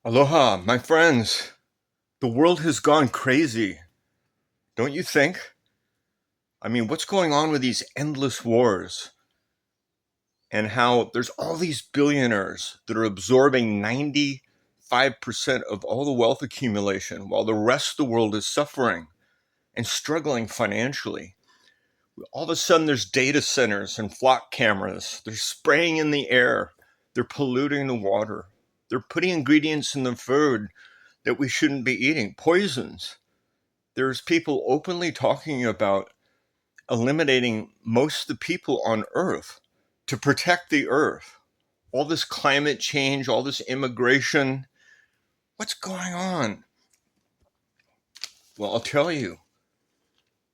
Aloha, my friends. The world has gone crazy, don't you think? I mean, what's going on with these endless wars and how there's all these billionaires that are absorbing 95% of all the wealth accumulation while the rest of the world is suffering and struggling financially. All of a sudden, there's data centers and flock cameras. They're spraying in the air. They're polluting the water. They're putting ingredients in the food that we shouldn't be eating, poisons. There's people openly talking about eliminating most of the people on Earth to protect the Earth. All this climate change, all this immigration. What's going on? Well, I'll tell you.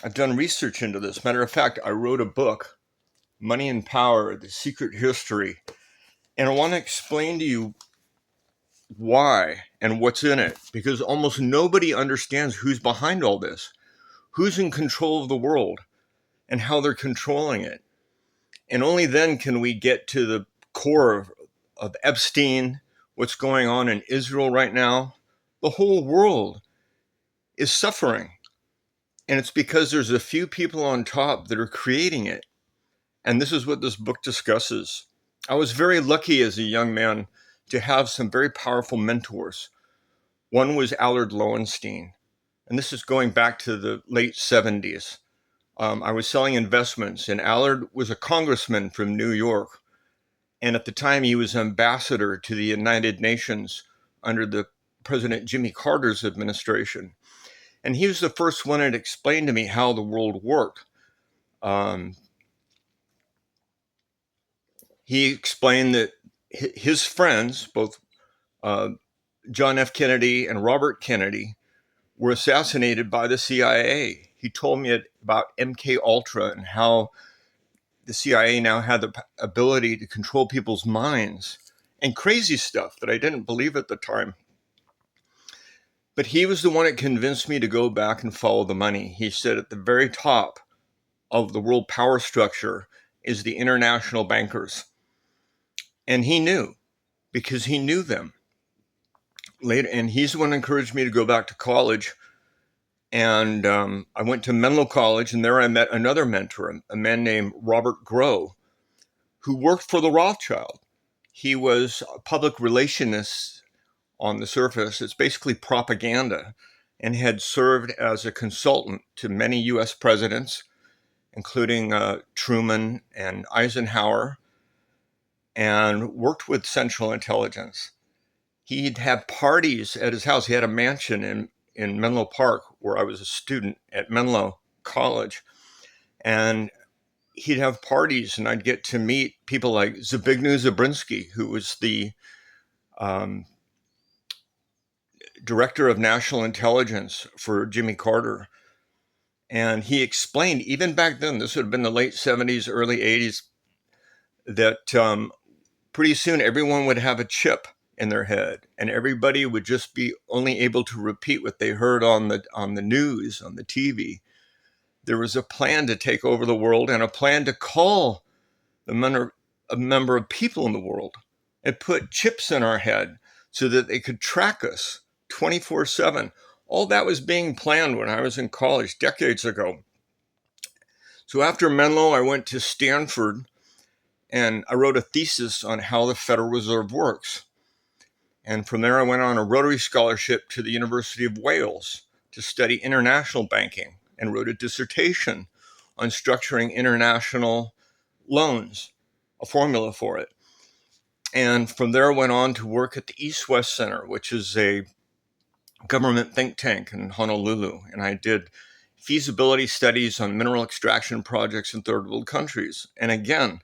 I've done research into this. Matter of fact, I wrote a book, Money and Power, The Secret History. And I want to explain to you why and what's in it, because almost nobody understands who's behind all this, who's in control of the world, and how they're controlling it. And only then can we get to the core of Epstein, what's going on in Israel right now. The whole world is suffering. And it's because there's a few people on top that are creating it. And this is what this book discusses. I was very lucky as a young man to have some very powerful mentors. One was Allard Lowenstein. And this is going back to the late 70s. I was selling investments, and Allard was a congressman from New York. And at the time, he was ambassador to the United Nations under the President Jimmy Carter's administration. And he was the first one that explained to me how the world worked. Um, he explained that his friends, both uh, John F. Kennedy and Robert Kennedy, were assassinated by the CIA. He told me about MK Ultra and how the CIA now had the ability to control people's minds and crazy stuff that I didn't believe at the time. But he was the one that convinced me to go back and follow the money. He said at the very top of the world power structure is the international bankers. And he knew because he knew them later. And he's the one who encouraged me to go back to college. And I went to Menlo College, and there I met another mentor, a man named Robert Grow, who worked for the Rothschild. He was a public relationist on the surface. It's basically propaganda, and had served as a consultant to many US presidents, including Truman and Eisenhower, and worked with Central Intelligence. He'd have parties at his house. He had a mansion in Menlo Park, where I was a student at Menlo College. And he'd have parties, and I'd get to meet people like Zbigniew Zabriskie, who was the um, director of national intelligence for Jimmy Carter. And he explained, even back then, this would have been the late 70s, early 80s, that pretty soon everyone would have a chip in their head, and everybody would just be only able to repeat what they heard on the news, on the TV. There was a plan to take over the world and a plan to call a number of people in the world and put chips in our head so that they could track us 24/7. All that was being planned when I was in college decades ago. So after Menlo, I went to Stanford, and I wrote a thesis on how the Federal Reserve works. And from there, I went on a Rotary Scholarship to the University of Wales to study international banking, and wrote a dissertation on structuring international loans, a formula for it. And from there, I went on to work at the East West Center, which is a government think tank in Honolulu. And I did feasibility studies on mineral extraction projects in third world countries. And again,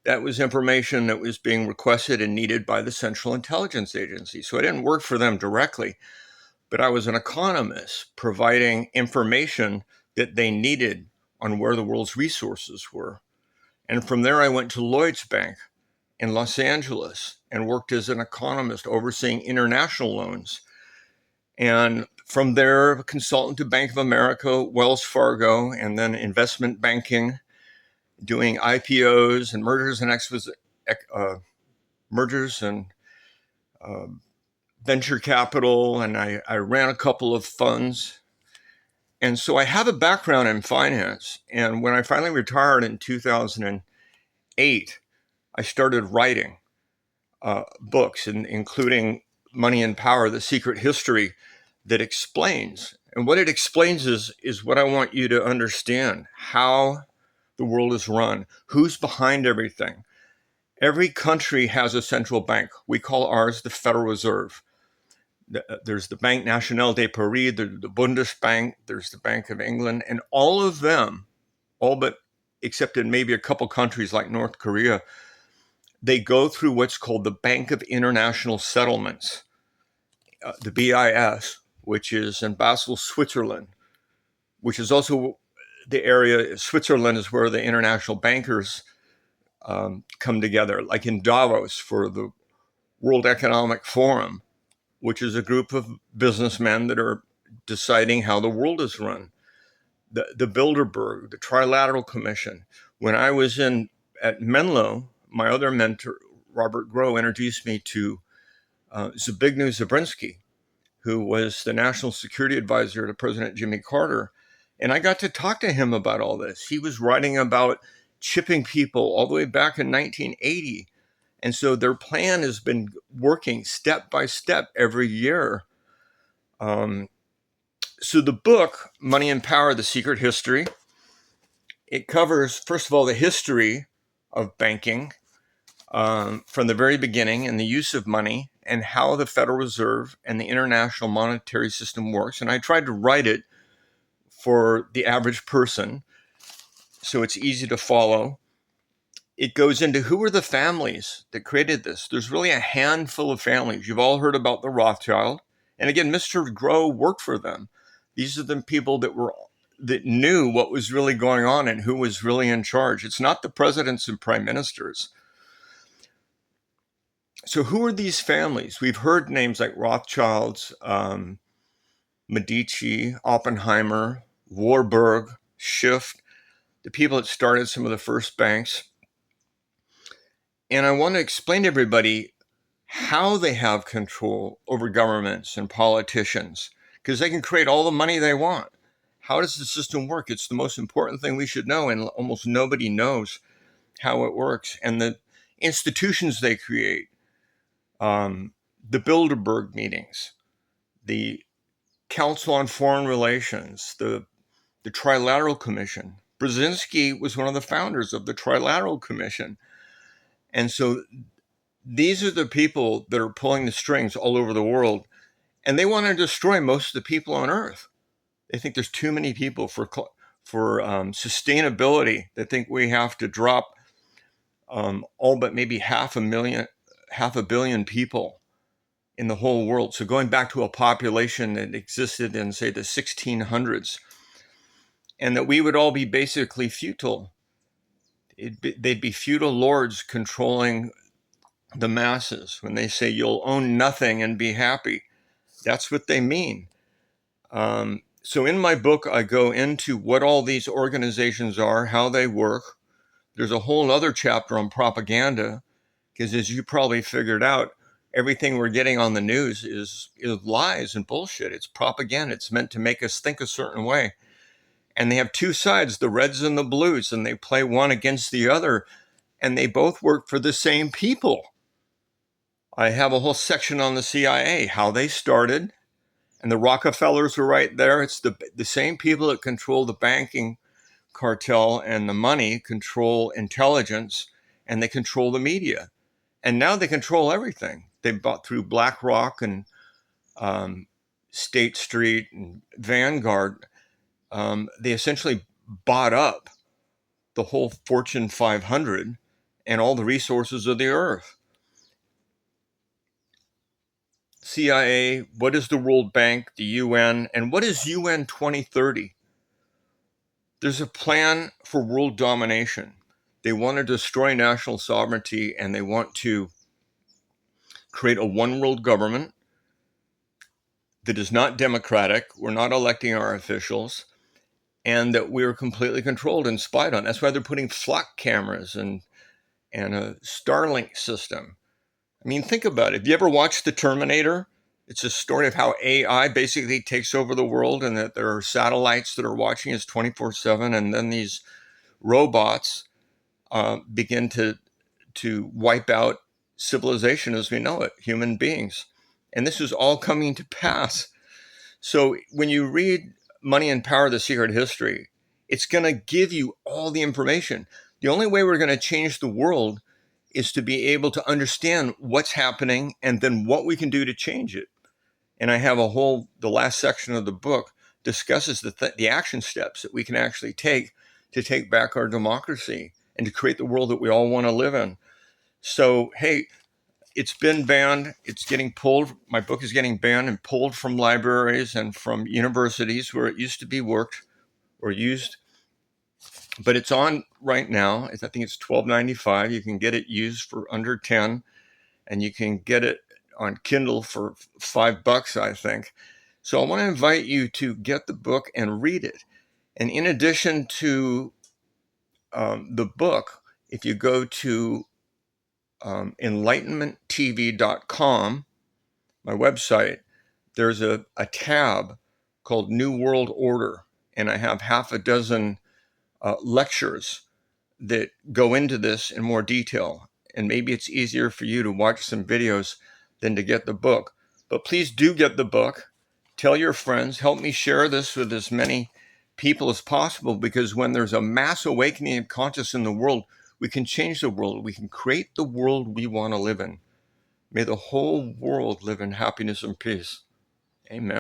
that was information that was being requested and needed by the Central Intelligence Agency. So I didn't work for them directly, but I was an economist providing information that they needed on where the world's resources were. And from there, I went to Lloyd's Bank in Los Angeles and worked as an economist overseeing international loans. And from there, a consultant to Bank of America, Wells Fargo, and then investment banking, doing IPOs and mergers and uh, venture capital, and I ran a couple of funds. And so I have a background in finance. And when I finally retired in 2008, I started writing books, including Money and Power, The Secret History, that explains. And what it explains is what I want you to understand: how the world is run, who's behind everything. Every country has a central bank. We call ours the Federal Reserve. There's the Banque Nationale de Paris, the Bundesbank, there's the Bank of England, and all of them, all but except in maybe a couple countries like North Korea, they go through what's called the Bank of International Settlements, the BIS, which is in Basel, Switzerland, which is also the area. Switzerland is where the international bankers come together, like in Davos for the World Economic Forum, which is a group of businessmen that are deciding how the world is run. The Bilderberg, the Trilateral Commission. When I was at Menlo, my other mentor, Robert Groh, introduced me to Zbigniew Brzezinski, who was the national security advisor to President Jimmy Carter. And I got to talk to him about all this. He was writing about chipping people all the way back in 1980. And so their plan has been working step by step every year. So the book, Money and Power, The Secret History, it covers, first of all, the history of banking from the very beginning and the use of money and how the Federal Reserve and the international monetary system works. And I tried to write it for the average person so it's easy to follow. It goes into who are the families that created this. There's really a handful of families. You've all heard about the Rothschild. And again, Mr. Groh worked for them. These are the people that knew what was really going on and who was really in charge. It's not the presidents and prime ministers. So who are these families? We've heard names like Rothschilds, Medici, Oppenheimer, Warburg, Schiff, the people that started some of the first banks. And I want to explain to everybody how they have control over governments and politicians, because they can create all the money they want. How does the system work? It's the most important thing we should know, and almost nobody knows how it works. And the institutions they create, the Bilderberg meetings, the Council on Foreign Relations, the Trilateral Commission. Brzezinski was one of the founders of the Trilateral Commission. And so these are the people that are pulling the strings all over the world. And they want to destroy most of the people on Earth. They think there's too many people for sustainability. They think we have to drop all but maybe half a billion people in the whole world. So going back to a population that existed in, say, the 1600s, and that we would all be basically feudal. They'd be feudal lords controlling the masses. When they say you'll own nothing and be happy, that's what they mean. So in my book, I go into what all these organizations are, how they work. There's a whole other chapter on propaganda, because as you probably figured out, everything we're getting on the news is lies and bullshit. It's propaganda. It's meant to make us think a certain way. And they have two sides, the reds and the blues, and they play one against the other, and they both work for the same people. I have a whole section on the CIA, how they started, and the Rockefellers were right there. It's the same people that control the banking cartel and the money, control intelligence, and they control the media. And now they control everything. They bought through BlackRock and State Street and Vanguard. They essentially bought up the whole Fortune 500 and all the resources of the earth. CIA, what is the World Bank, the UN, and what is UN 2030? There's a plan for world domination. They want to destroy national sovereignty, and they want to create a one world government that is not democratic. We're not electing our officials, and that we're completely controlled and spied on. That's why they're putting flock cameras and a Starlink system. I mean, think about it. Have you ever watched The Terminator? It's a story of how AI basically takes over the world, and that there are satellites that are watching us 24/7, and then these robots begin to wipe out civilization as we know it, human beings. And this is all coming to pass. So when you read Money and Power, The Secret History, it's going to give you all the information. The only way we're going to change the world is to be able to understand what's happening and then what we can do to change it. And I have the last section of the book discusses the action steps that we can actually take to take back our democracy and to create the world that we all want to live in. So, hey, it's been banned. It's getting pulled. My book is getting banned and pulled from libraries and from universities where it used to be worked or used. But it's on right now. I think it's $12.95. You can get it used for under 10, and you can get it on Kindle for $5, I think. So I want to invite you to get the book and read it. And in addition to the book, if you go to enlightenmenttv.com, my website, there's a tab called New World Order, and I have half a dozen lectures that go into this in more detail. And maybe it's easier for you to watch some videos than to get the book. But please do get the book. Tell your friends. Help me share this with as many people as possible, because when there's a mass awakening of consciousness in the world, we can change the world. We can create the world we want to live in. May the whole world live in happiness and peace. Amen.